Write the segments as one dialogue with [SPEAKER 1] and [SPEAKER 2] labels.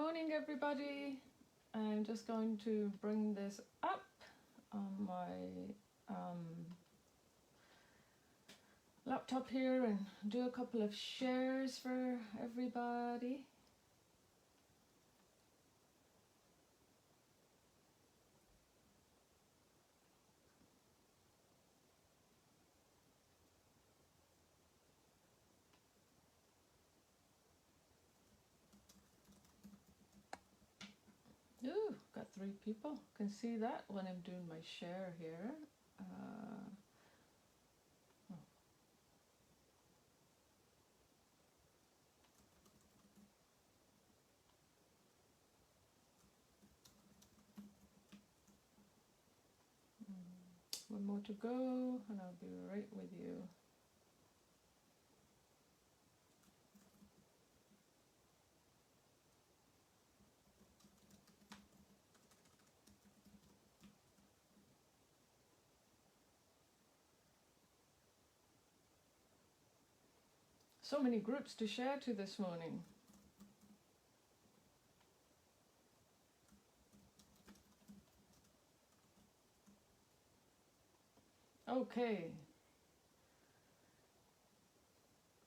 [SPEAKER 1] morning, everybody. I'm just going to bring this up on my laptop here and do a couple of shares for everybody. Ooh, got 3 people. Can see that when I'm doing my share here. One more to go and I'll be right with you. So many groups to share to this morning. Okay.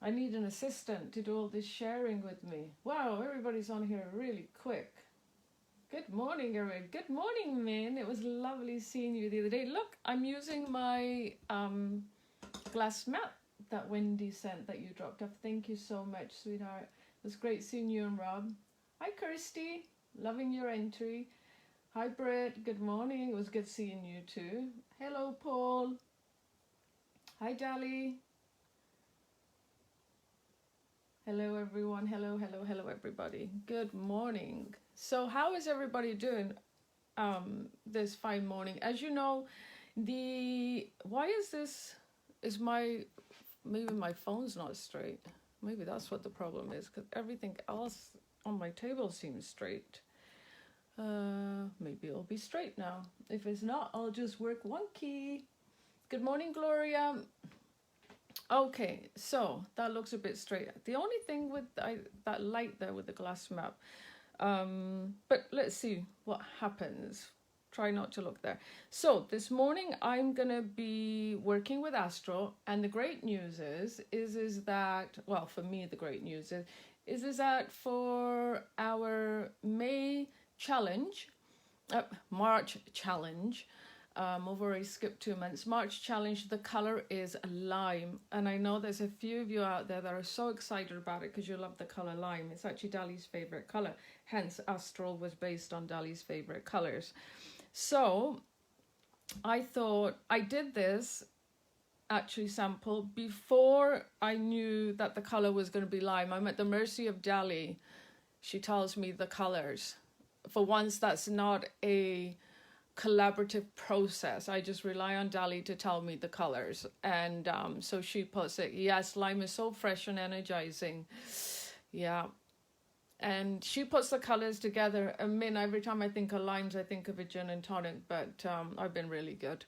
[SPEAKER 1] I need an assistant to do all this sharing with me. Wow, everybody's on here really quick. Good morning, Eric. Good morning, Min. It was lovely seeing you the other day. Look, I'm using my glass mat that Wendy sent that you dropped off. Thank you so much, sweetheart. It was great seeing you and Rob. Hi, Kirsty. Loving your entry. Hi, Britt. Good morning. It was good seeing you too. Hello, Paul. Hi, Dali. Hello, everyone. Hello, hello, hello, everybody. Good morning. So how is everybody doing this fine morning? As you know, why is this, maybe my phone's not straight. Maybe that's what the problem is, because everything else on my table seems straight. Maybe it'll be straight now. If it's not, I'll just work one key. Good morning, Gloria. Okay, so that looks a bit straight. The only thing with that light there with the glass map, but let's see what happens. Try not to look there. So this morning I'm gonna be working with Astral, and the great news is that, well, for me the great news is that for our March challenge, I've already skipped 2 months. March challenge, the color is lime, and I know there's a few of you out there that are so excited about it because you love the color lime. It's actually Dali's favorite color, hence Astral was based on Dali's favorite colors. So I thought, I did this actually sample before I knew that the color was going to be lime. I'm at the mercy of Dali. She tells me the colors. For once, that's not a collaborative process. I just rely on Dali to tell me the colors, and so she puts it. Yes, lime is so fresh and energizing. Yeah, and she puts the colors together. I mean, every time I think of limes, I think of a gin and tonic, but I've been really good.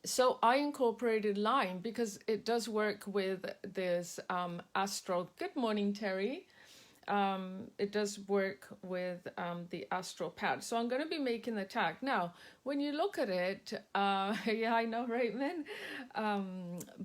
[SPEAKER 1] So I incorporated lime because it does work with this Astral. Good morning, Terry. It does work with the Astral pad. So I'm going to be making the tag. Now, when you look at it, yeah, I know, right, man?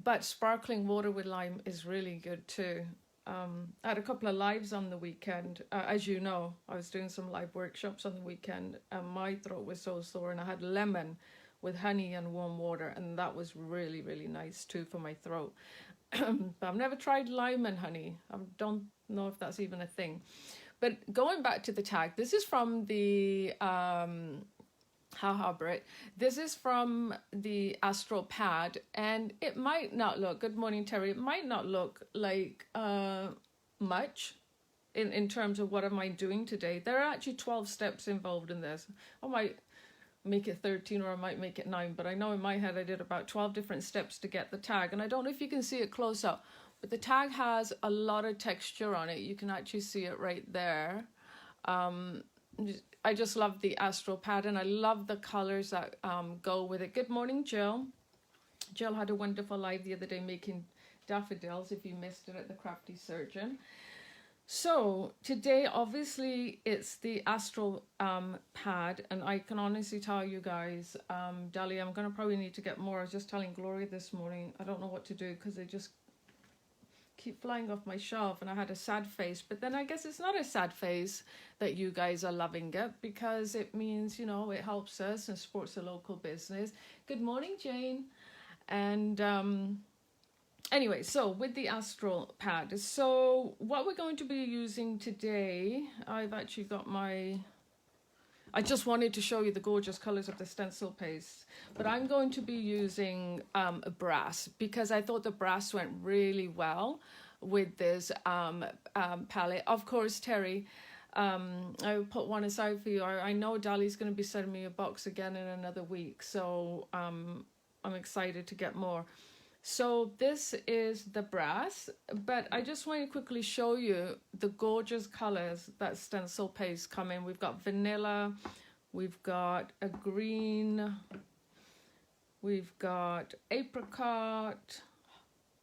[SPEAKER 1] But sparkling water with lime is really good too. I had a couple of lives on the weekend. As you know, I was doing some live workshops on the weekend, and my throat was so sore, and I had lemon with honey and warm water, and that was really, really nice too for my throat. But I've never tried lime and honey. I don't know if that's even a thing. But going back to the tag, this is from the Britt. This is from the Astral pad, and it might not look, good morning, Terry, it might not look like much in terms of what am I doing today. There are actually 12 steps involved in this. I might make it 13 or I might make it 9, but I know in my head I did about 12 different steps to get the tag, and I don't know if you can see it close up, but the tag has a lot of texture on it. You can actually see it right there. I just love the Astral pad, and I love the colors that go with it. Good morning, Jill. Jill had a wonderful live the other day making daffodils, if you missed it, at the Crafty Surgeon. So today, obviously, it's the Astral pad, and I can honestly tell you guys, Dali, I'm gonna probably need to get more. I was just telling Gloria this morning, I don't know what to do because they just keep flying off my shelf, and I had a sad face. But then I guess it's not a sad face that you guys are loving it, because it means, you know, it helps us and supports the local business. Good morning, Jane. And anyway, so with the Astral pad, so what we're going to be using today, I've actually got my, I just wanted to show you the gorgeous colors of the stencil paste, but I'm going to be using a brass, because I thought the brass went really well with this palette. Of course, Terry, I will put one aside for you. I know Dali's going to be sending me a box again in another week, so I'm excited to get more. So this is the brass, but I just want to quickly show you the gorgeous colors that stencil paste come in. We've got vanilla, we've got a green, we've got apricot,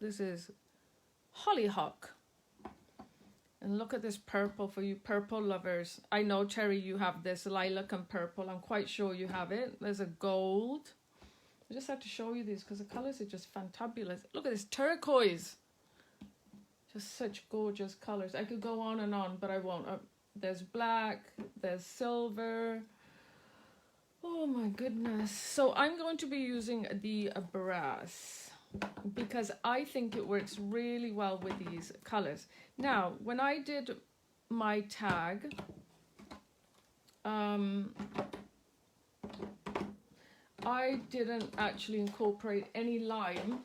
[SPEAKER 1] this is hollyhock. And look at this purple for you purple lovers. I know, Terry, you have this lilac and purple. I'm quite sure you have it. There's a gold. I just have to show you these because the colors are just fantabulous. Look at this turquoise. Just such gorgeous colors. I could go on and on, but I won't. There's black, there's silver. Oh my goodness. So I'm going to be using the brass because I think it works really well with these colors. Now, when I did my tag, I didn't actually incorporate any lime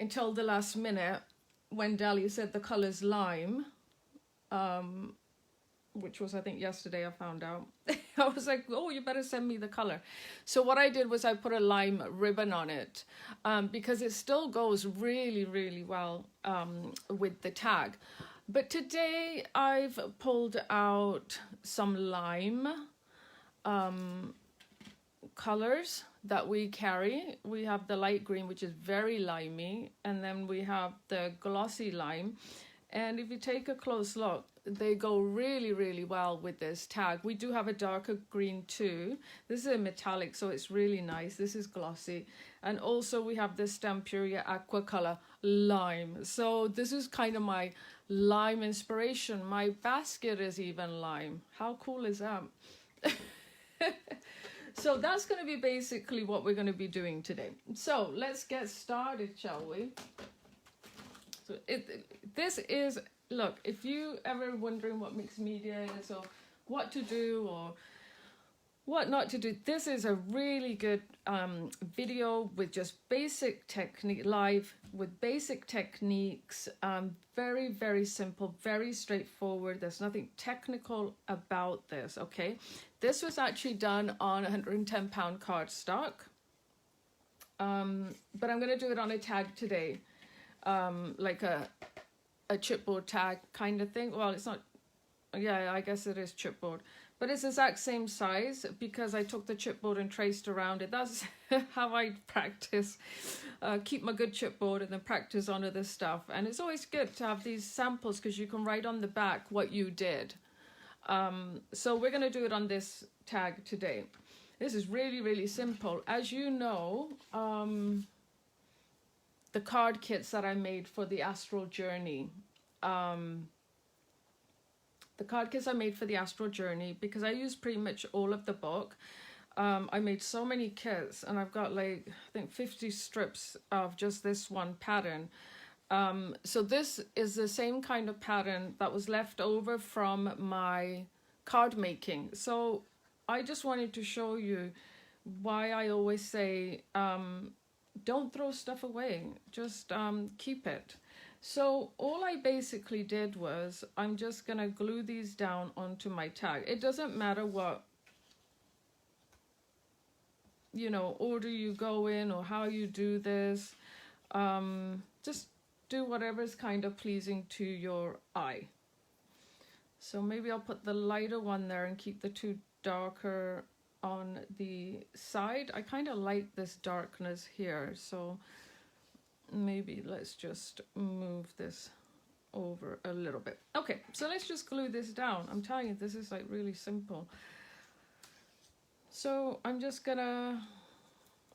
[SPEAKER 1] until the last minute when Dali said the color's lime, which was, I think, yesterday I found out. I was like, oh, you better send me the color. So what I did was I put a lime ribbon on it because it still goes really, really well with the tag. But today I've pulled out some lime colors that we carry. We have the light green, which is very limey, and then we have the glossy lime. And if you take a close look, they go really, really well with this tag. We do have a darker green too. This is a metallic, so it's really nice. This is glossy. And also we have this Stamperia Aqua color lime. So this is kind of my lime inspiration. My basket is even lime. How cool is that? So that's going to be basically what we're going to be doing today. So let's get started, shall we? So this is, look, if you ever wondering what mixed media is or what to do or what not to do, this is a really good video with just basic technique, live with basic techniques, very, very simple, very straightforward. There's nothing technical about this, okay? This was actually done on 110-pound cardstock, but I'm going to do it on a tag today, like a chipboard tag kind of thing. Well, it's not, yeah, I guess it is chipboard, but it's the exact same size because I took the chipboard and traced around it. That's how I practice, keep my good chipboard and then practice on other stuff. And it's always good to have these samples because you can write on the back what you did. So we're going to do it on this tag today. This is really, really simple. As you know, the card kits that I made for the Astral Journey, because I used pretty much all of the book. I made so many kits and I've got like, I think 50 strips of just this one pattern. So this is the same kind of pattern that was left over from my card making. So I just wanted to show you why I always say, don't throw stuff away, just keep it. So all I basically did was, I'm just gonna glue these down onto my tag. It doesn't matter what, you know, order you go in or how you do this. Just do whatever's kind of pleasing to your eye. So maybe I'll put the lighter one there and keep the two darker on the side. I kind of like this darkness here, so maybe let's just move this over a little bit. Okay, so let's just glue this down. I'm telling you, this is like really simple. So I'm just gonna,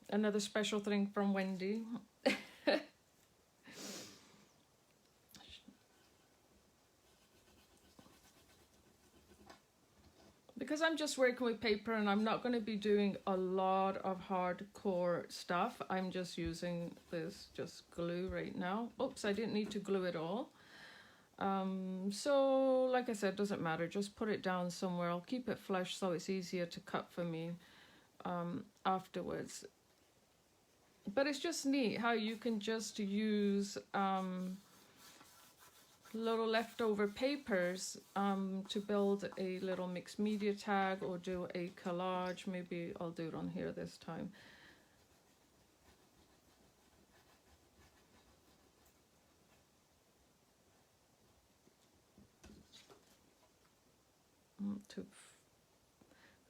[SPEAKER 1] another special thing from Wendy. Because I'm just working with paper and I'm not going to be doing a lot of hardcore stuff, I'm just using this just glue right now. Oops, I didn't need to glue it all. So like I said, doesn't matter, just put it down somewhere. I'll keep it flush so it's easier to cut for me afterwards. But it's just neat how you can just use little leftover papers to build a little mixed media tag or do a collage. Maybe I'll do it on here this time.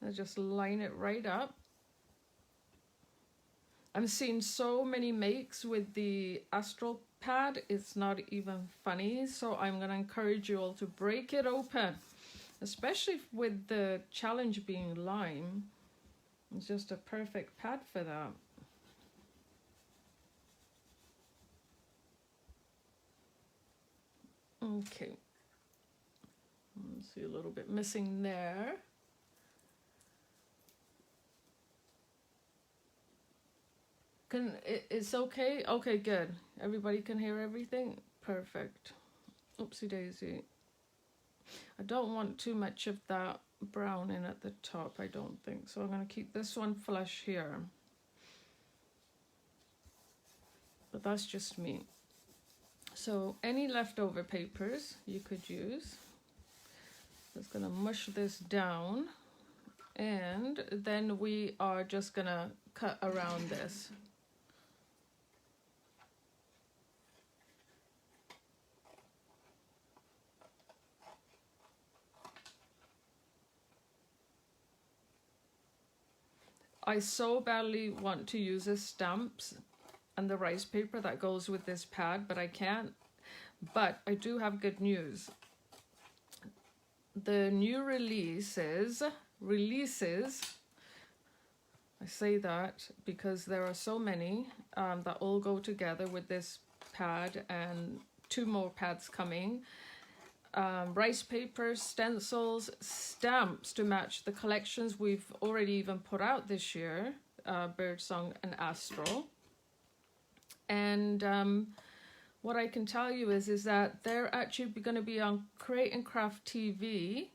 [SPEAKER 1] I just line it right up. I'm seeing so many makes with the Astral pad, it's not even funny. So I'm going to encourage you all to break it open, especially with the challenge being lime. It's just a perfect pad for that. Okay, see a little bit missing there. It's okay? Okay, good. Everybody can hear everything? Perfect. Oopsie daisy. I don't want too much of that brown in at the top, I don't think. So I'm going to keep this one flush here. But that's just me. So any leftover papers you could use. Just going to mush this down. And then we are just going to cut around this. I so badly want to use the stamps and the rice paper that goes with this pad, but I can't. But I do have good news. The new releases, I say that because there are so many that all go together with this pad and 2 more pads coming. Rice papers, stencils, stamps to match the collections we've already even put out this year, Birdsong and Astral. And what I can tell you is that they're actually going to be on Create and Craft TV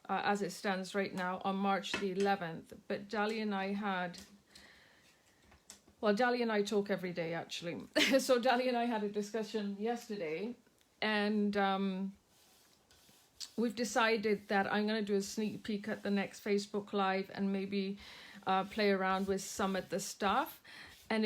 [SPEAKER 1] as it stands right now on March the 11th. But Dali and I had, well, Dali and I talk every day actually. So Dali and I had a discussion yesterday, and we've decided that I'm going to do a sneak peek at the next Facebook Live and maybe play around with some of the stuff. And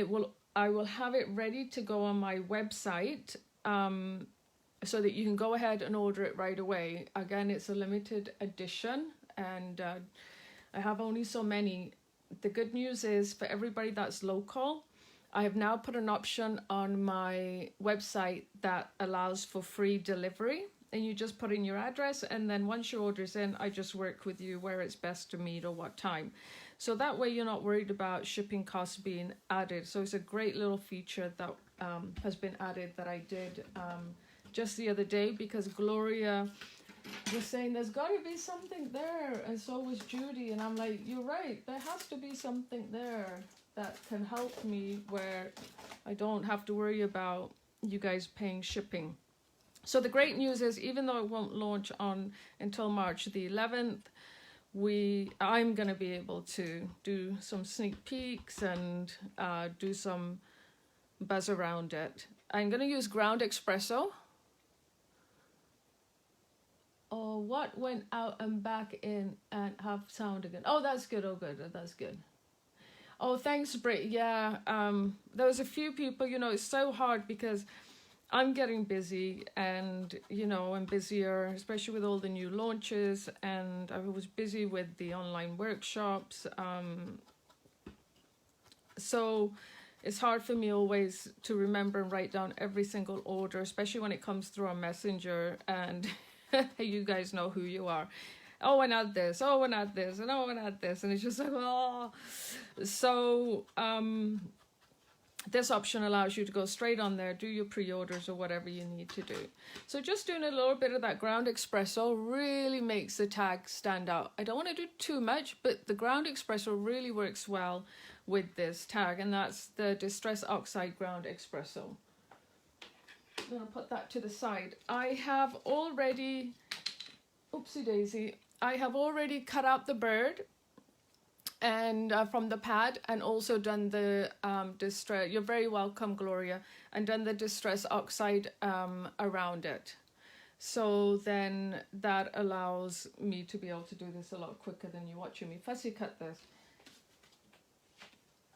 [SPEAKER 1] I will have it ready to go on my website so that you can go ahead and order it right away. Again, it's a limited edition and I have only so many. The good news is for everybody that's local, I have now put an option on my website that allows for free delivery. And you just put in your address, and then once your order's in, I just work with you where it's best to meet or what time. So that way you're not worried about shipping costs being added. So it's a great little feature that has been added that I did just the other day, because Gloria was saying there's got to be something there, and so was Judy. And I'm like, you're right, there has to be something there that can help me where I don't have to worry about you guys paying shipping. So the great news is, even though it won't launch until March the 11th, I'm going to be able to do some sneak peeks and do some buzz around it. I'm going to use ground espresso. Oh, what went out and back in and have sound again? Oh, that's good. Oh, good. That's good. Oh, thanks, Britt. Yeah, there was a few people, it's so hard because I'm getting busy, and I'm busier, especially with all the new launches, and I was busy with the online workshops. So it's hard for me always to remember and write down every single order, especially when it comes through a messenger, and you guys know who you are. Oh, and add this, oh, and add this, and oh, and add this, and it's just like, oh. So this option allows you to go straight on there, do your pre-orders or whatever you need to do. So just doing a little bit of that ground espresso really makes the tag stand out. I don't want to do too much, but the ground espresso really works well with this tag, and that's the Distress Oxide Ground Espresso. I'm going to put that to the side. I have already, oopsie daisy, I have already cut out the bird and from the pad, and also done the distress, you're very welcome Gloria, and done the Distress Oxide around it. So then that allows me to be able to do this a lot quicker than you watching me fussy cut this.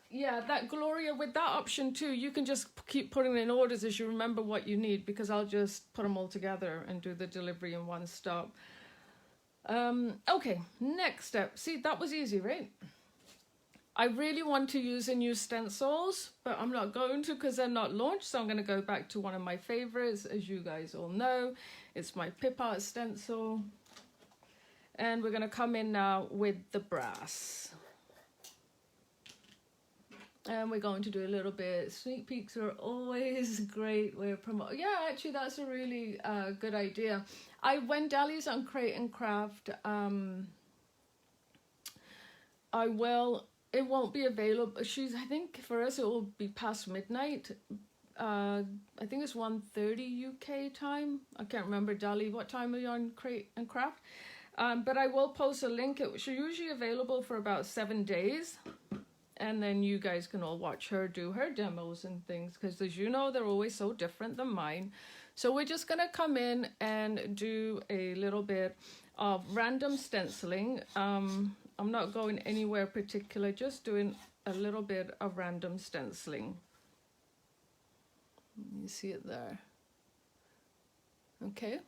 [SPEAKER 1] Yeah, that Gloria, with that option too, you can just keep putting in orders as you remember what you need, because I'll just put them all together and do the delivery in one stop. Okay, next step. See, that was easy, right? I really want to use the new stencils, but I'm not going to because they're not launched. So I'm going to go back to one of my favorites, as you guys all know. It's my PipART stencil. And we're going to come in now with the brass. And we're going to do a little bit. Sneak peeks are always a great way of promoting. Yeah, actually, that's a really good idea. When Dali's on Create and Craft, it won't be available. I think for us, it will be past midnight. I think it's 1:30 UK time. I can't remember, Dali, what time are you on Create and Craft? But I will post a link. It's usually available for about 7 days. And then you guys can all watch her do her demos and things, because as you know, they're always so different than mine. So we're just going to come in and do a little bit of random stenciling. I'm not going anywhere particular, just doing a little bit of random stenciling. You see it there. Okay.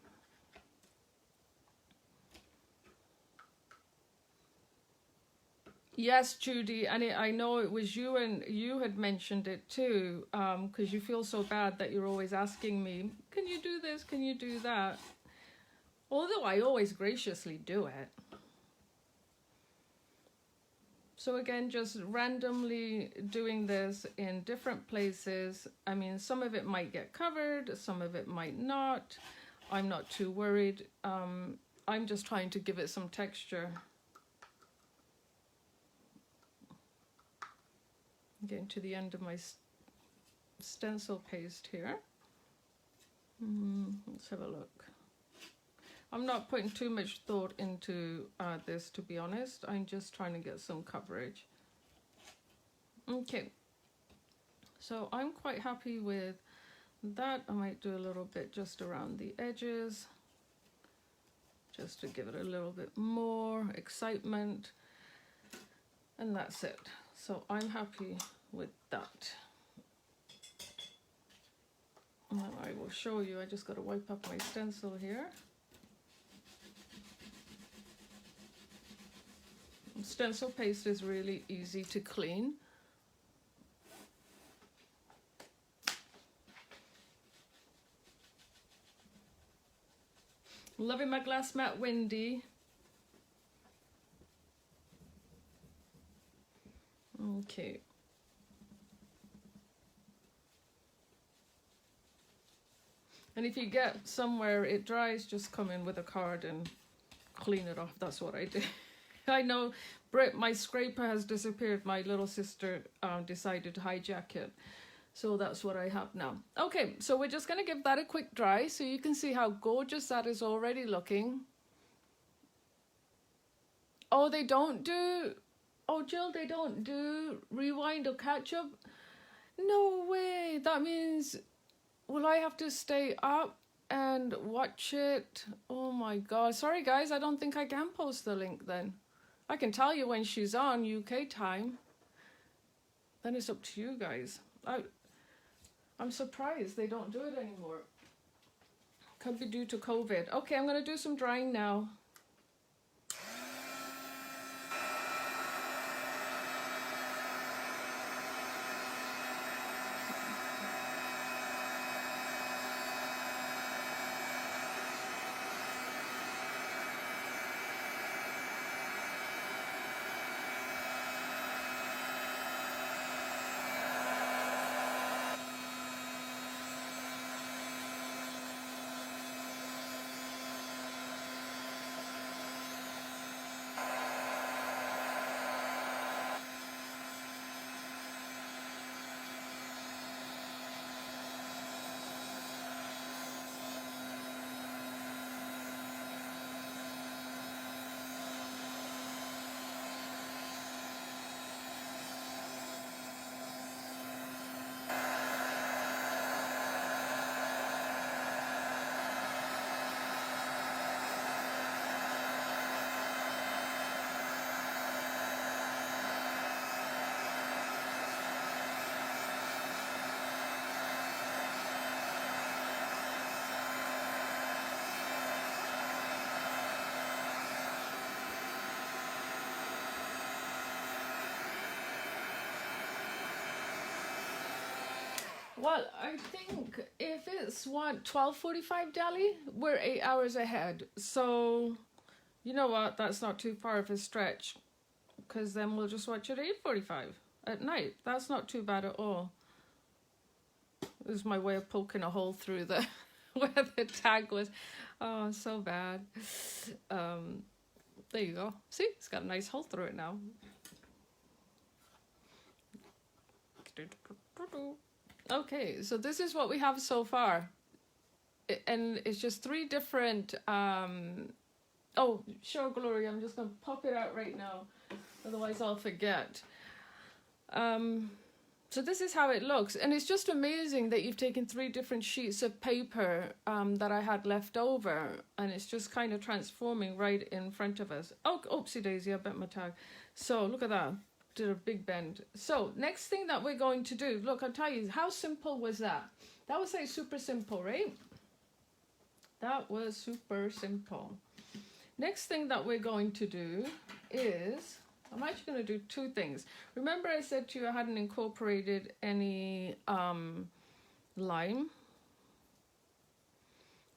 [SPEAKER 1] Yes, Judy, and I know it was you, and you had mentioned it too, because you feel so bad that you're always asking me, can you do this, can you do that? Although I always graciously do it. So again, just randomly doing this in different places. I mean, some of it might get covered, some of it might not. I'm not too worried. I'm just trying to give it some texture. Getting to the end of my stencil paste here. Let's have a look. I'm not putting too much thought into this, to be honest. I'm just trying to get some coverage. Okay, so I'm quite happy with that. I might do a little bit just around the edges, just to give it a little bit more excitement. And that's it. So I'm happy with that. And I will show you. I just got to wipe up my stencil here. Stencil paste is really easy to clean. Loving my glass mat, Wendy. Okay. And if you get somewhere it dries, just come in with a card and clean it off. That's what I do. I know, Britt, my scraper has disappeared. My little sister decided to hijack it. So that's what I have now. Okay, so we're just going to give that a quick dry so you can see how gorgeous that is already looking. Oh, they don't do... Oh, Jill, they don't do rewind or catch up? No way. That means, will I have to stay up and watch it? Oh my God. Sorry, guys. I don't think I can post the link then. I can tell you when she's on UK time. Then it's up to you guys. I'm surprised they don't do it anymore. Could be due to COVID. Okay, I'm going to do some drying now. Well, I think if it's what 12:45 Delhi, we're 8 hours ahead. So you know what? That's not too far of a stretch, because then we'll just watch at 8:45 at night. That's not too bad at all. This is my way of poking a hole through the where the tag was. Oh, so bad. There you go. See, it's got a nice hole through it now. Okay, so this is what we have so far. And it's just 3 different... oh, show glory. I'm just going to pop it out right now. Otherwise I'll forget. So this is how it looks. And it's just amazing that you've taken 3 different sheets of paper that I had left over. And it's just kind of transforming right in front of us. Oh, oopsie daisy, I bent my tag. So look at that. Did a big bend. So next thing that we're going to do, look, I'll tell you, how simple was that? That was like super simple, right? That was super simple. Next thing that we're going to do is, I'm actually going to do 2 things. Remember I said to you I hadn't incorporated any lime.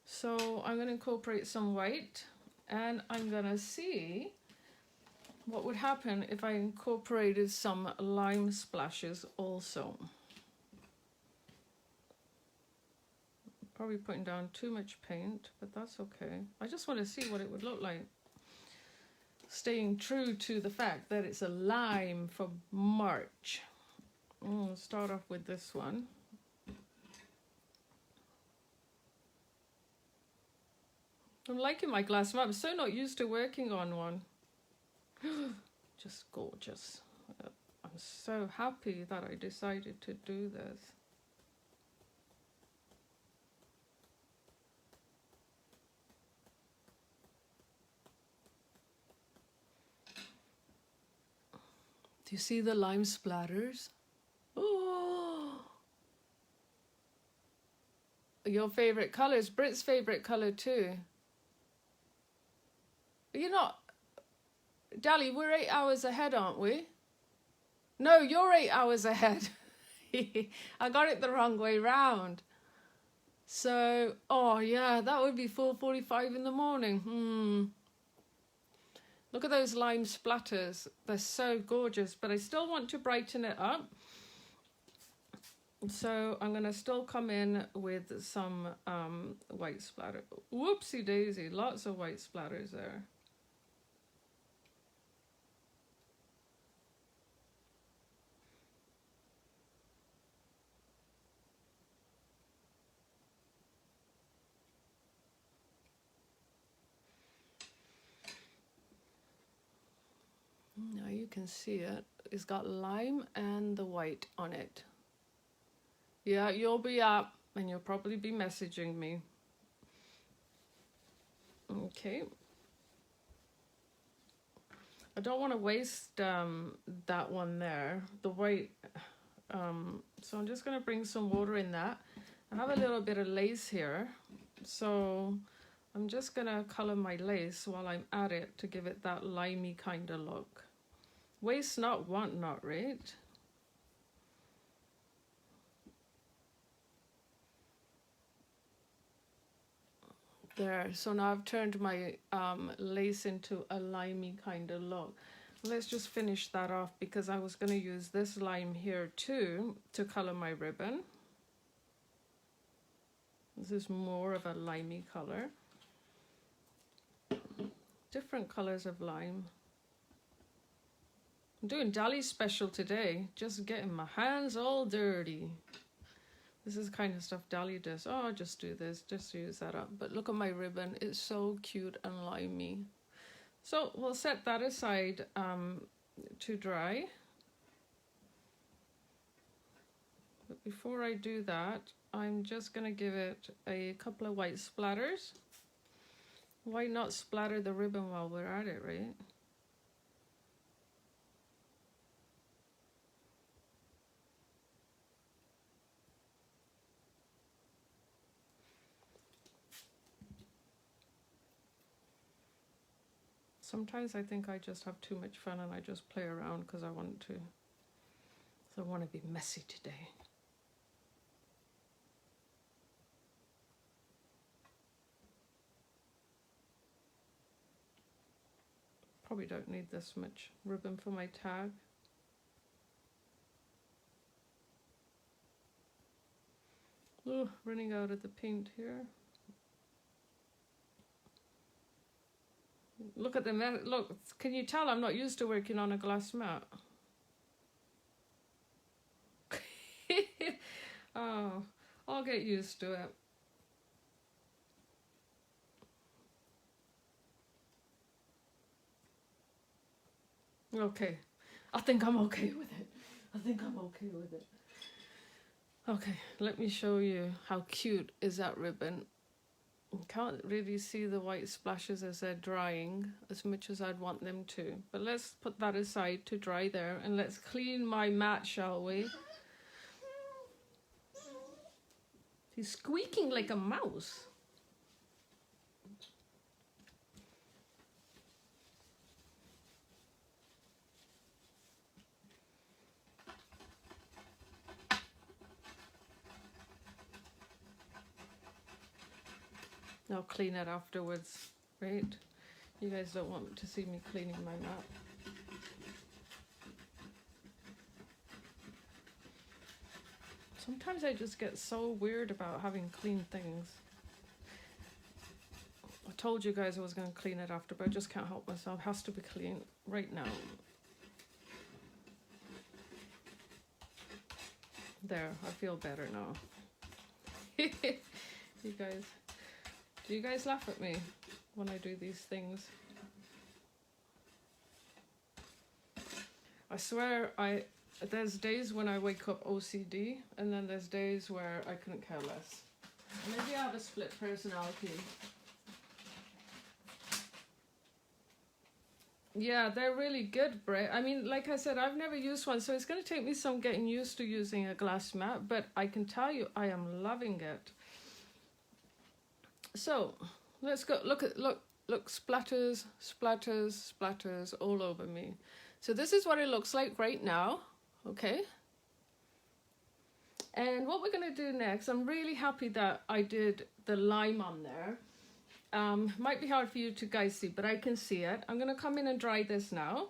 [SPEAKER 1] So I'm going to incorporate some white, and I'm going to see what would happen if I incorporated some lime splashes also. Probably putting down too much paint, but that's okay. I just want to see what it would look like. Staying true to the fact that it's a lime for March. I'll start off with this one. I'm liking my glass map. I'm so not used to working on one. Just gorgeous. I'm so happy that I decided to do this. Do you see the lime splatters? Oh! Your favorite colors, Brit's favorite color too. You're not, Dali, we're 8 hours ahead, aren't we? No, you're 8 hours ahead. I got it the wrong way round. So, oh yeah, that would be 4:45 in the morning. Look at those lime splatters. They're so gorgeous, but I still want to brighten it up. So I'm going to still come in with some white splatter. Whoopsie daisy, lots of white splatters there. Now you can see it. It's got lime and the white on it. Yeah, you'll be up and you'll probably be messaging me. Okay. I don't want to waste that one there, the white. So I'm just going to bring some water in that. I have a little bit of lace here. So I'm just going to color my lace while I'm at it to give it that limey kind of look. Waste not, want not, right? There, so now I've turned my lace into a limey kind of look. Let's just finish that off because I was going to use this lime here too to color my ribbon. This is more of a limey color. Different colors of lime. I'm doing Dali special today, just getting my hands all dirty. This is the kind of stuff Dali does. Oh, I'll just do this, just use that up. But look at my ribbon, it's so cute and limey. So we'll set that aside to dry. But before I do that, I'm just gonna give it a couple of white splatters. Why not splatter the ribbon while we're at it, right? Sometimes I think I just have too much fun and I just play around because I want to. So I want to be messy today. probably don't need this much ribbon for my tag. Oh, running out of the paint here. Look at the mat. Look, can you tell I'm not used to working on a glass mat? Oh, I'll get used to it. Okay, I think I'm okay with it. I think I'm okay with it. Okay, let me show you how cute is that ribbon. You can't really see the white splashes as they're drying as much as I'd want them to. But let's put that aside to dry there, and let's clean my mat, shall we? He's squeaking like a mouse. I'll clean it afterwards, right? You guys don't want to see me cleaning my mat. Sometimes I just get so weird about having clean things. I told you guys I was going to clean it after, but I just can't help myself. It has to be clean right now. There, I feel better now. You guys, do you guys laugh at me when I do these things? I swear there's days when I wake up OCD, and then there's days where I couldn't care less. Maybe I have a split personality. Yeah, they're really good, Brit. I mean, like I said, I've never used one, so it's going to take me some getting used to using a glass mat, but I can tell you I am loving it. So, let's go. Look, splatters, splatters, splatters all over me. So this is what it looks like right now, okay? And what we're going to do next, I'm really happy that I did the lime on there. Might be hard for you to guys see, but I can see it. I'm going to come in and dry this now.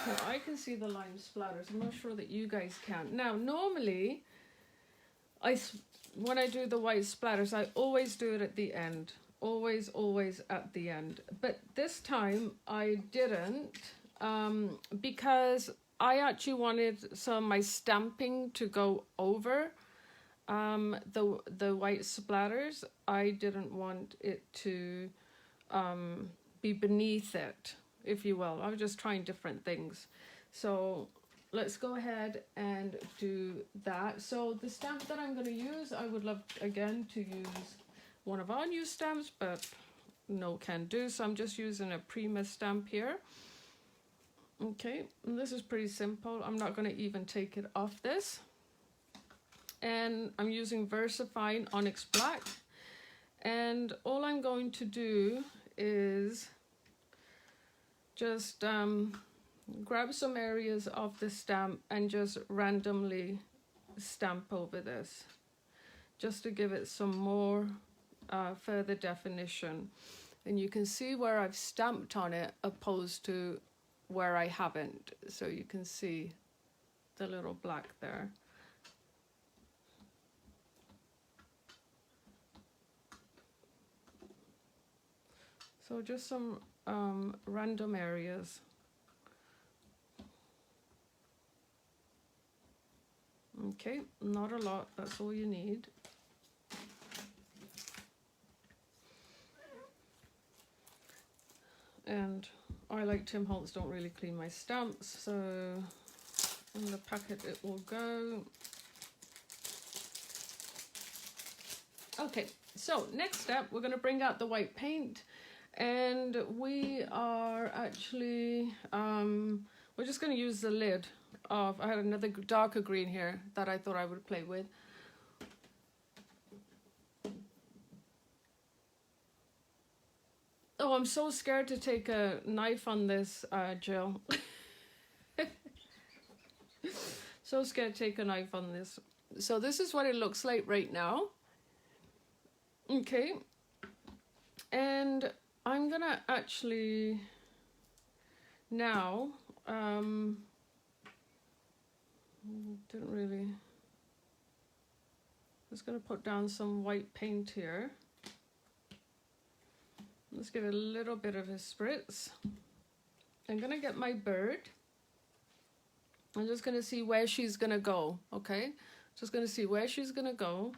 [SPEAKER 1] So I can see the lime splatters. I'm not sure that you guys can. Now, normally, when I do the white splatters, I always do it at the end. Always, always at the end. But this time, I didn't because I actually wanted some of my stamping to go over the white splatters. I didn't want it to be beneath it, if you will. I was just trying different things. So let's go ahead and do that. So the stamp that I'm going to use, I would love again to use one of our new stamps, but no can do. So I'm just using a Prima stamp here. Okay, and this is pretty simple. I'm not going to even take it off this. And I'm using VersaFine Onyx Black. And all I'm going to do is just grab some areas of the stamp and just randomly stamp over this, just to give it some more further definition. And you can see where I've stamped on it opposed to where I haven't. So you can see the little black there. So just some random areas. Okay, not a lot, that's all you need. And I, like Tim Holtz, don't really clean my stamps, so in the packet it will go. Okay, so next step, we're going to bring out the white paint, and we are actually, we're just going to use the lid of, I had another darker green here that I thought I would play with. Oh, I'm so scared to take a knife on this, Jill. So scared to take a knife on this. So this is what it looks like right now. Okay. And I'm gonna actually now, didn't really, just gonna put down some white paint here. Let's give it a little bit of a spritz. I'm gonna get my bird. I'm just gonna see where she's gonna go, okay? Just gonna see where she's gonna go.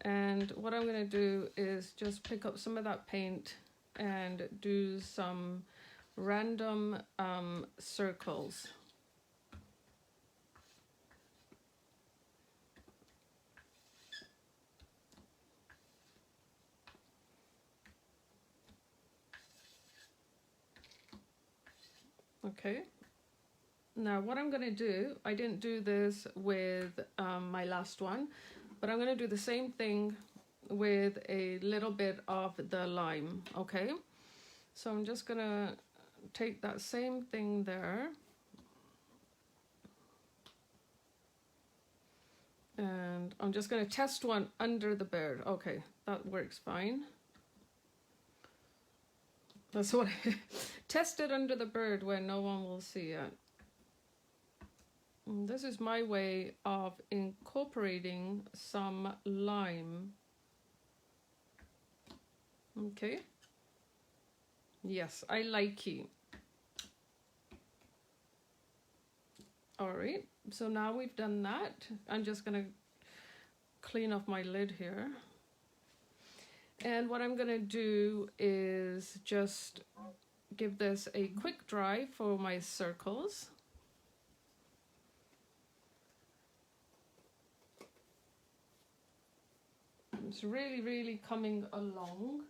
[SPEAKER 1] And what I'm gonna do is just pick up some of that paint and do some random circles. Okay, now what I'm going to do, I didn't do this with my last one, but I'm going to do the same thing with a little bit of the lime, okay? So I'm just going to take that same thing there. And I'm just going to test one under the bird. Okay, that works fine. That's what I tested under the bird where no one will see it. And this is my way of incorporating some lime. Okay. Yes, I like it. All right, so now we've done that. I'm just gonna clean off my lid here. And what I'm gonna do is just give this a quick dry for my circles. It's really, really coming along.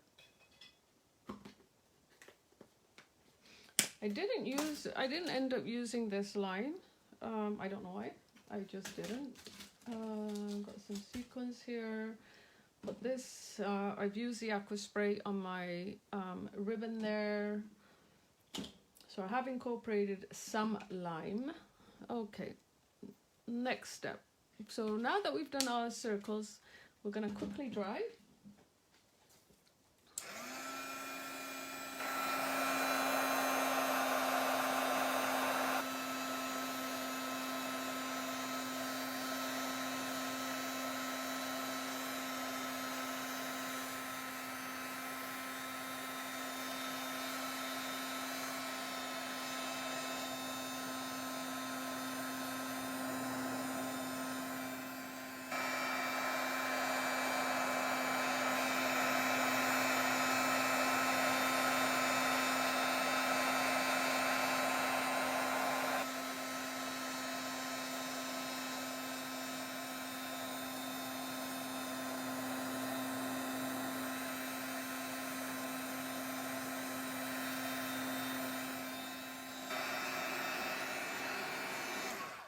[SPEAKER 1] I didn't end up using this line. I don't know why, I just didn't. Got some sequins here. But this, I've used the Aqua spray on my ribbon there. So I have incorporated some lime. Okay, next step. So now that we've done our circles, we're gonna quickly dry.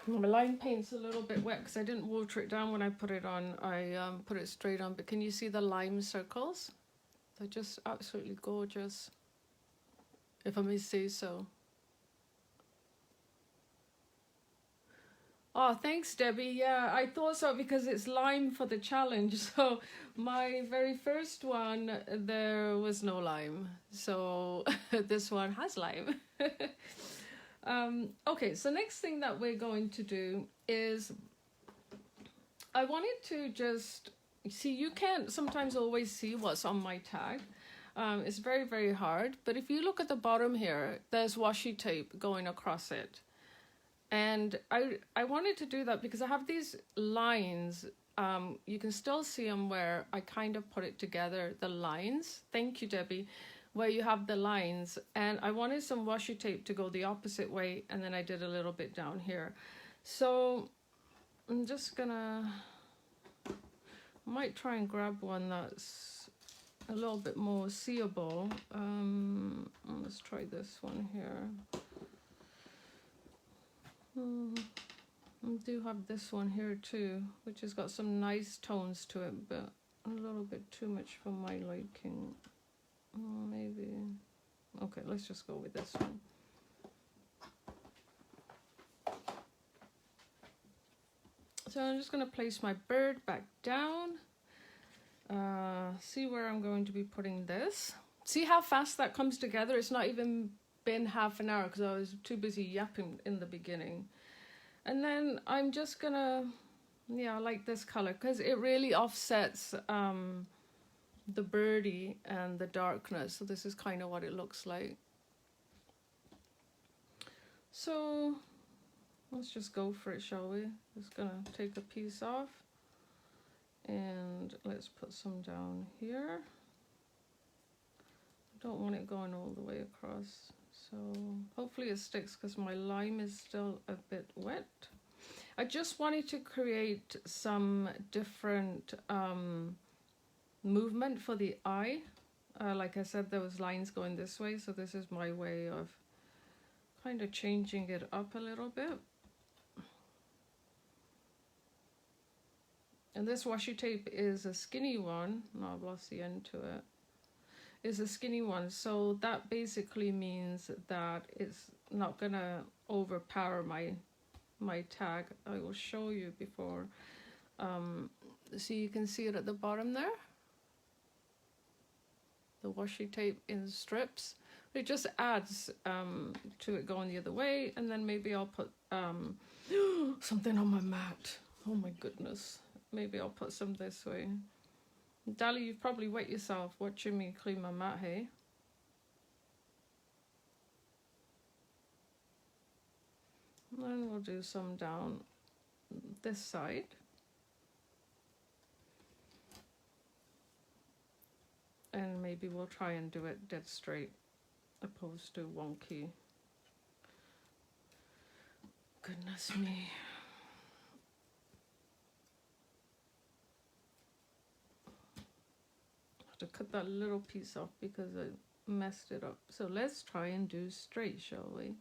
[SPEAKER 1] My line paint's a little bit wet because I didn't water it down when I put it on. I put it straight on, but can you see the lime circles? They're just absolutely gorgeous, if I may say so. Oh, thanks, Debbie. Yeah, I thought so because it's lime for the challenge. So my very first one, there was no lime. So this one has lime. Okay, so next thing that we're going to do is, I wanted to just, see, you can't sometimes always see what's on my tag. It's very, very hard. But if you look at the bottom here, there's washi tape going across it. And I wanted to do that because I have these lines. You can still see them where I kind of put it together, the lines. Thank you, Debbie. where you have the lines, and I wanted some washi tape to go the opposite way, and then I did a little bit down here. So I'm just gonna, I might try and grab one that's a little bit more seeable. Let's try this one here. I do have this one here too, which has got some nice tones to it, but a little bit too much for my liking. Maybe. Okay, let's just go with this one. So I'm just going to place my bird back down. See where I'm going to be putting this. See how fast that comes together? It's not even been half an hour because I was too busy yapping in the beginning. And then I'm just going to, yeah, I like this color because it really offsets the birdie and the darkness. So this is kind of what it looks like. So let's just go for it, shall we? Just gonna take a piece off and let's put some down here. I don't want it going all the way across, so hopefully it sticks because my lime is still a bit wet. I just wanted to create some different movement for the eye. Like I said, there was lines going this way, so this is my way of kind of changing it up a little bit. And this washi tape is a skinny one, not a glossy end to it. It's a skinny one, so that basically means that it's not gonna overpower my tag. I will show you before. So you can see it at the bottom there. The washi tape in strips. It just adds to it going the other way, and then maybe I'll put something on my mat. Oh my goodness. Maybe I'll put some this way. Dali, you've probably wet yourself watching me clean my mat, hey? And we'll do some down this side. And maybe we'll try and do it dead straight, opposed to wonky. Goodness me. I have to cut that little piece off because I messed it up. So let's try and do straight, shall we?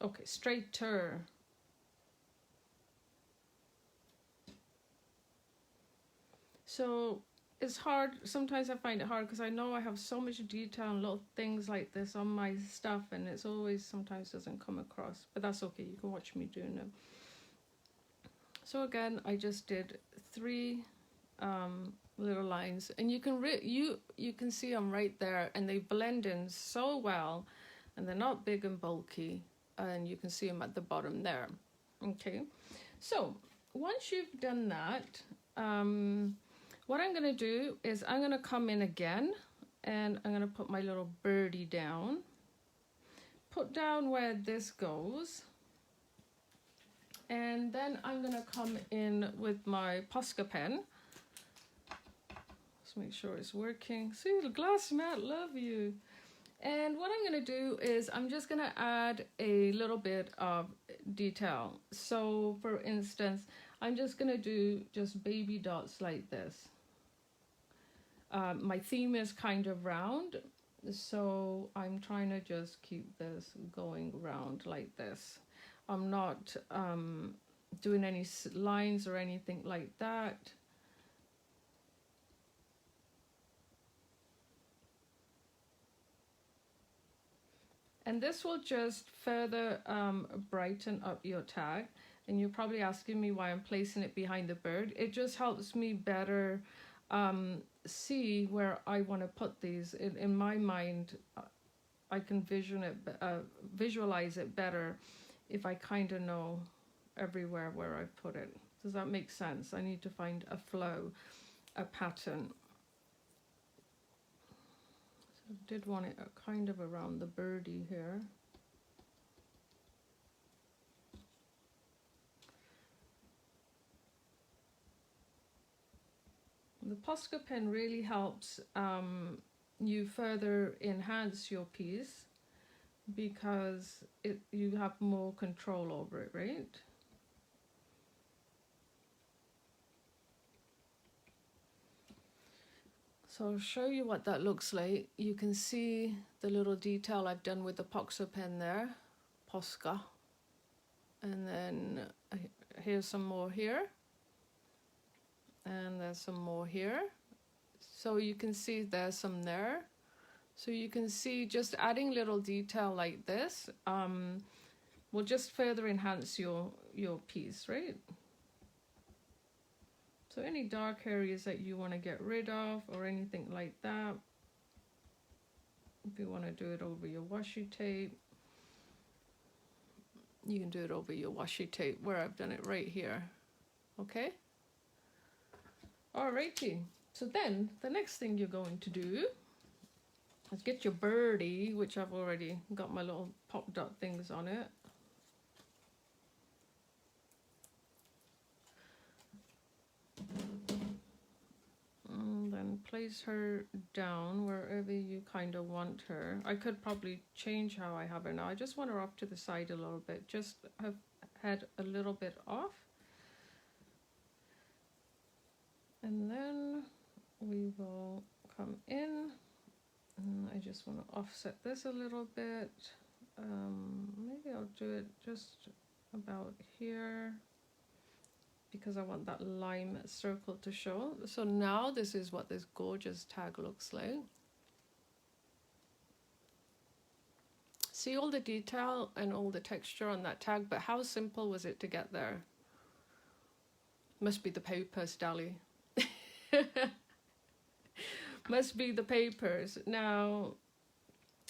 [SPEAKER 1] Okay, straighter. So it's hard, sometimes I find it hard because I know I have so much detail and little things like this on my stuff, and it's always sometimes doesn't come across, but that's okay, you can watch me doing it. So again, I just did 3 little lines, and you can see them right there, and they blend in so well, and they're not big and bulky, and you can see them at the bottom there. Okay, so once you've done that, what I'm going to do is I'm going to come in again, and I'm going to put my little birdie down, put down where this goes, and then I'm going to come in with my Posca pen. Let's make sure it's working. See, the glass mat, love you. And what I'm going to do is I'm just going to add a little bit of detail. So for instance, I'm just going to do just baby dots like this. My theme is kind of round, so I'm trying to just keep this going round like this. I'm not doing any lines or anything like that. And this will just further brighten up your tag. And you're probably asking me why I'm placing it behind the bird. It just helps me better see where I want to put these. In my mind, I can visualize it better if I kind of know everywhere where I put it. Does that make sense? I need to find a flow, a pattern. So I did want it kind of around the birdie here. The Posca pen really helps you further enhance your piece because you have more control over it, right? So I'll show you what that looks like. You can see the little detail I've done with the Posca pen there, Posca. And then here's some more here. And there's some more here. So you can see there's some there. So you can see just adding little detail like this will just further enhance your piece, right? So any dark areas that you want to get rid of or anything like that, if you want to do it over your washi tape, you can do it over your washi tape where I've done it right here. Okay? Alrighty. So then the next thing you're going to do is get your birdie, which I've already got my little pop dot things on it. And then place her down wherever you kind of want her. I could probably change how I have her now. I just want her off to the side a little bit, just have had a little bit off. And then we will come in, and I just want to offset this a little bit. Maybe I'll do it just about here because I want that lime circle to show. So now this is what this gorgeous tag looks like. See all the detail and all the texture on that tag, but how simple was it to get there? Must be the papers, Dali. Must be the papers. Now,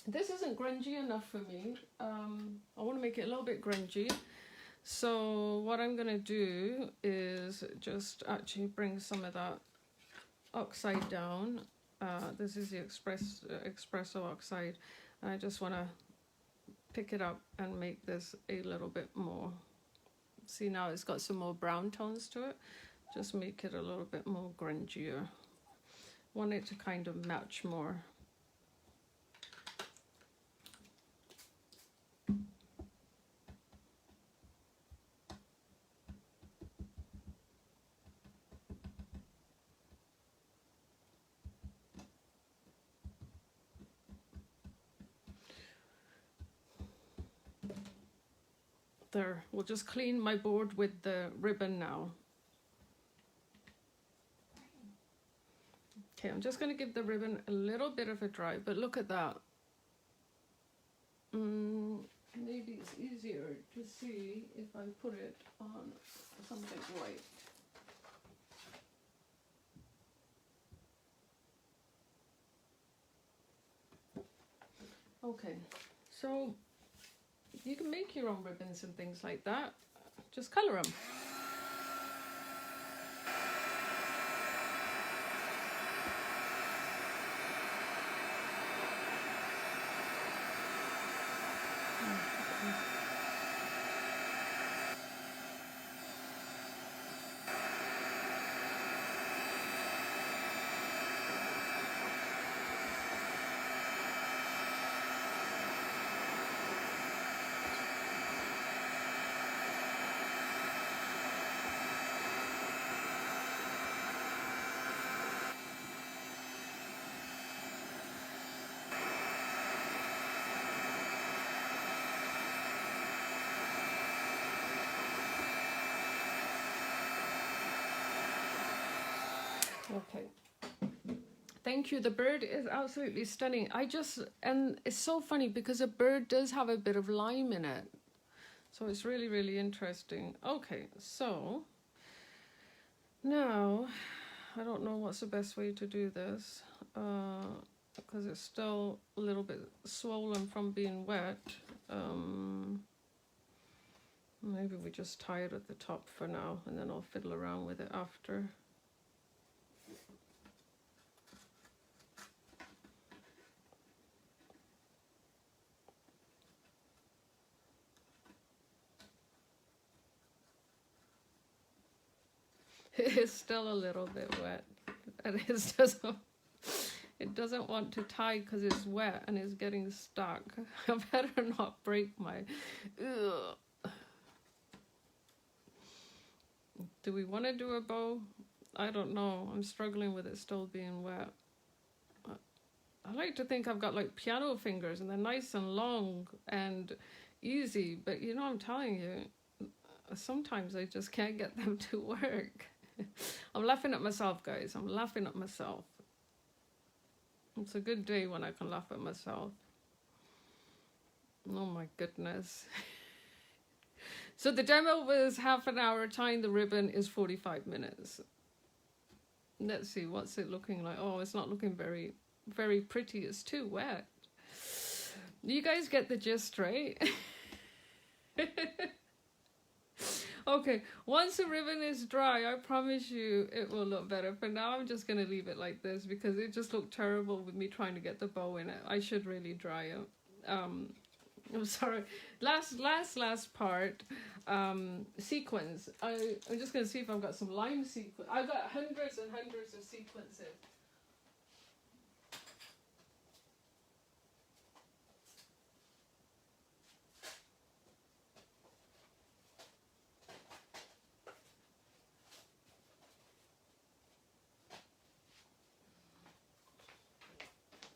[SPEAKER 1] this isn't grungy enough for me. I want to make it a little bit grungy. So what I'm going to do is just actually bring some of that oxide down. This is the espresso oxide. I just want to pick it up and make this a little bit more. See, now it's got some more brown tones to it. Just make it a little bit more grungier. Want it to kind of match more. There, we'll just clean my board with the ribbon now. Okay, I'm just going to give the ribbon a little bit of a dry, but look at that. Maybe it's easier to see if I put it on something white. Okay, so you can make your own ribbons and things like that. Just color them. Okay. Thank you. The bird is absolutely stunning. And it's so funny because a bird does have a bit of lime in it. So it's really, really interesting. Okay, so now I don't know what's the best way to do this because it's still a little bit swollen from being wet. Maybe we just tie it at the top for now and then I'll fiddle around with it after. It's still a little bit wet. and it doesn't want to tie because it's wet and it's getting stuck. I better not break my... Ugh. Do we want to do a bow? I don't know. I'm struggling with it still being wet. I like to think I've got like piano fingers and they're nice and long and easy, but you know, I'm telling you, sometimes I just can't get them to work. I'm laughing at myself, guys. I'm laughing at myself. It's a good day when I can laugh at myself. Oh my goodness. So the demo was half an hour, tying the ribbon is 45 minutes. Let's see, what's it looking like? Oh, it's not looking very, very pretty. It's too wet. You guys get the gist, right? Okay, once the ribbon is dry, I promise you it will look better. For now, I'm just going to leave it like this because it just looked terrible with me trying to get the bow in it. I should really dry it. I'm sorry. Last part, sequins. I'm just going to see if I've got some lime sequins. I've got hundreds and hundreds of sequences.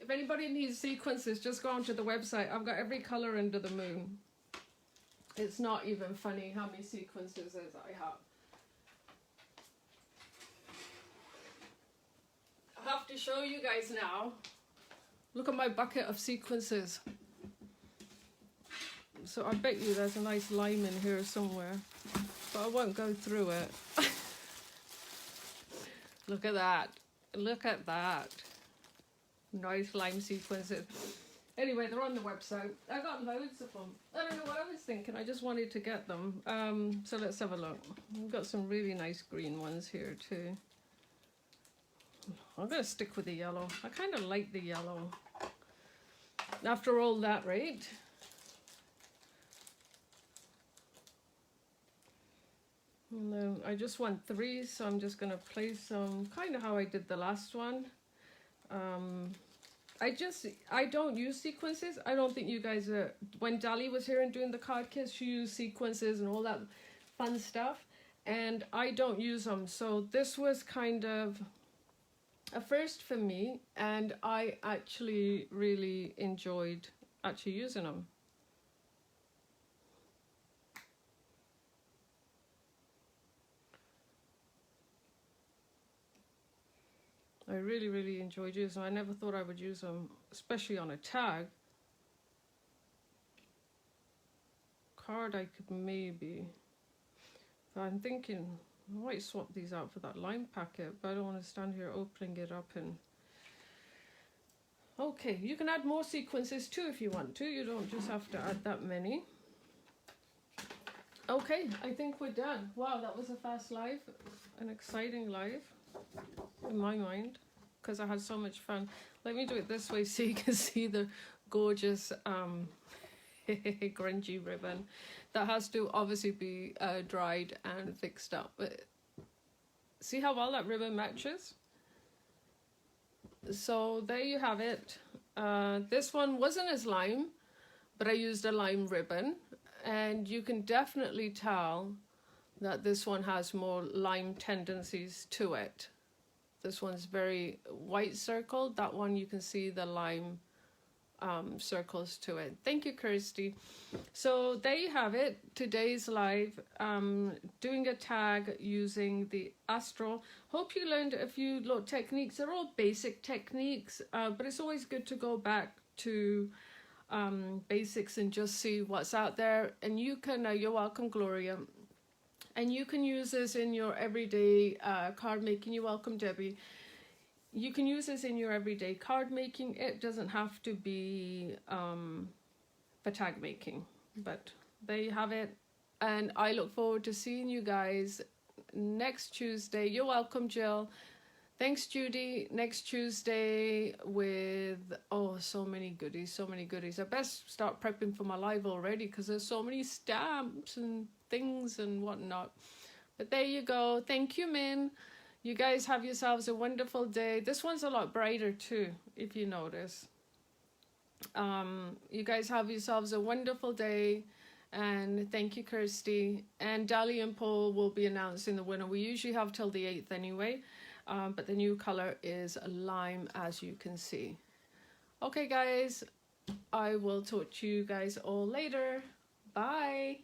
[SPEAKER 1] If anybody needs sequences, just go onto the website. I've got every color under the moon. It's not even funny how many sequences I have. I have to show you guys now. Look at my bucket of sequences. So I bet you there's a nice lime in here somewhere, but I won't go through it. Look at that. Look at that. Nice lime sequences. Anyway, they're on the website. I got loads of them. I don't know what I was thinking. I just wanted to get them. So let's have a look. We've got some really nice green ones here too. I'm going to stick with the yellow. I kind of like the yellow. After all that, right? No, I just want 3, so I'm just going to place some, kind of how I did the last one. I don't use sequences. I don't think you guys are... When Dali was here and doing the card kits, she used sequences and all that fun stuff. And I don't use them. So this was kind of a first for me. And I actually really enjoyed actually using them. I really, really enjoyed using them. I never thought I would use them, especially on a tag. Card I could maybe. But I'm thinking I might swap these out for that lime packet, but I don't want to stand here opening it up and... Okay, you can add more sequences too if you want to. You don't just have to add that many. Okay, I think we're done. Wow, that was a fast live, an exciting live. In my mind, because I had so much fun. Let me do it this way so you can see the gorgeous grungy ribbon that has to obviously be dried and fixed up. But see how well that ribbon matches? So there you have it. This one wasn't as lime, but I used a lime ribbon, and you can definitely tell that this one has more lime tendencies to it. This one's very white circled. That one you can see the lime circles to it. Thank you, Kirsty. So there you have it. Today's live, doing a tag using the Astral. Hope you learned a few little techniques. They're all basic techniques, but it's always good to go back to basics and just see what's out there. And you can, you're welcome, Gloria. And you can use this in your everyday card making. You're welcome, Debbie. You can use this in your everyday card making. It doesn't have to be for tag making. But there you have it. And I look forward to seeing you guys next Tuesday. You're welcome, Jill. Thanks, Judy. Next Tuesday with, oh, so many goodies, so many goodies. I best start prepping for my live already because there's so many stamps and things and whatnot. But there you go. Thank you, Min. You guys have yourselves a wonderful day. This one's a lot brighter too, if you notice. You guys have yourselves a wonderful day. And thank you, Kirsty. And Dali and Paul will be announcing the winner. We usually have till the 8th anyway. But the new color is lime, as you can see. Okay, guys. I will talk to you guys all later. Bye.